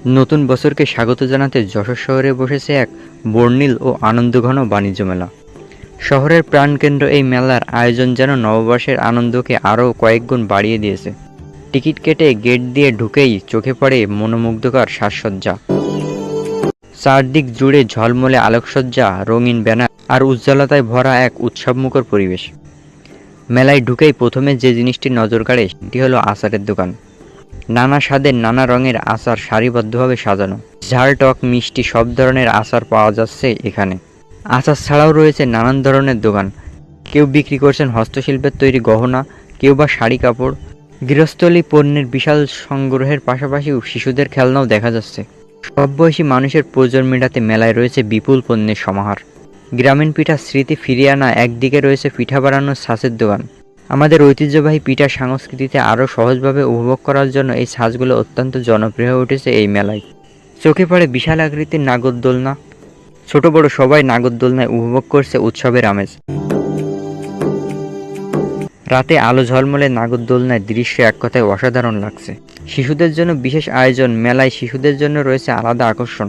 নতুন বছরকে স্বাগত জানাতে যশোর শহরে বসেছে এক বর্ণিল ও আনন্দঘন বাণিজ্য মেলা। শহরের প্রাণকেন্দ্র এই মেলার আয়োজন যেন নববর্ষের আনন্দকে আরও কয়েকগুণ বাড়িয়ে দিয়েছে। টিকিট কেটে গেট দিয়ে ঢুকেই চোখে পড়ে মনোমুগ্ধকর সাজসজ্জা। চারদিক জুড়ে ঝলমলে আলোকসজ্জা, রঙিন ব্যানার আর উজ্জ্বলতায় ভরা এক উৎসবমুখর পরিবেশ। মেলায় ঢুকেই প্রথমে যে জিনিসটি নজর কাড়ে সেটি হলো আচারের দোকান। নানা স্বাদের নানা রঙের আচার সারিবদ্ধভাবে সাজানো। ঝাল, টক, মিষ্টি সব ধরনের আচার পাওয়া যাচ্ছে এখানে। আচার ছাড়াও রয়েছে নানান ধরনের দোকান। কেউ বিক্রি করছেন হস্তশিল্পের তৈরি গহনা, কেউ বা শাড়ি কাপড়। গৃহস্থলী পণ্যের বিশাল সংগ্রহের পাশাপাশি শিশুদের খেলনাও দেখা যাচ্ছে। সব বয়সী মানুষের প্রয়োজন মেটাতে মেলায় রয়েছে বিপুল পণ্যের সমাহার। গ্রামীণ পিঠার স্মৃতি ফিরিয়ে আনা একদিকে রয়েছে পিঠা বানানোর ছাঁচের দোকান। আমাদের ঐতিহ্যবাহী পিঠা সংস্কৃতিতে আরও সহজভাবে উপভোগ করার জন্য এই ছাঁচগুলো অত্যন্ত জনপ্রিয় হয়ে উঠেছে এই মেলায়। চোখে পড়ে বিশাল আকৃতির নাগরদোলনা। ছোট বড় সবাই নাগরদোলনায় উপভোগ করছে উৎসবের আমেজ। রাতে আলো ঝলমলে নাগরদোলনায় দৃশ্য এক কথায় অসাধারণ লাগছে। শিশুদের জন্য বিশেষ আয়োজন। মেলায় শিশুদের জন্য রয়েছে আলাদা আকর্ষণ।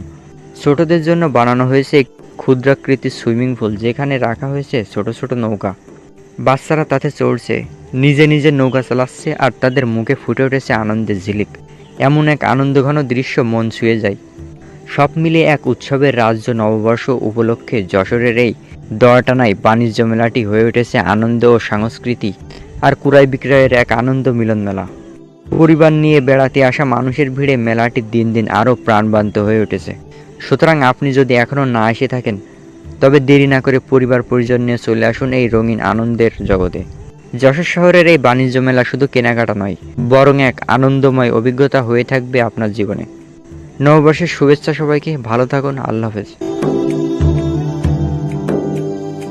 ছোটদের জন্য বানানো হয়েছে ক্ষুদ্রাকৃতির সুইমিং পুল, যেখানে রাখা হয়েছে ছোট ছোট নৌকা। বাচ্চারা তাতে চড়ছে, নিজে নিজে নৌকা চালাচ্ছে, আর তাদের মুখে ফুটে উঠেছে আনন্দের ঝিলিক। এমন এক আনন্দঘন দৃশ্য মন ছুঁয়ে যায়। সব মিলিয়ে এক উৎসবের রাজ্য নববর্ষ উপলক্ষে যশোরের এই দড়টানায় বাণিজ্য মেলাটি হয়ে উঠেছে আনন্দ ও সংস্কৃতি আর ক্রয় বিক্রয়ের এক আনন্দ মিলন মেলা। পরিবার নিয়ে বেড়াতে আসা মানুষের ভিড়ে মেলাটি দিন দিন আরও প্রাণবন্ত হয়ে উঠেছে। সুতরাং আপনি যদি এখনও না এসে থাকেন, তবে দেরি না করে পরিবার পরিজন নিয়ে চলে আসুন এই রঙিন আনন্দের জগতে। যশোর শহরের এই বাণিজ্য মেলা শুধু কেনাকাটা নয়, বরং এক আনন্দময় অভিজ্ঞতা হয়ে থাকবে আপনার জীবনে। নববর্ষের শুভেচ্ছা সবাইকে। ভালো থাকুন। আল্লাহ হাফেজ।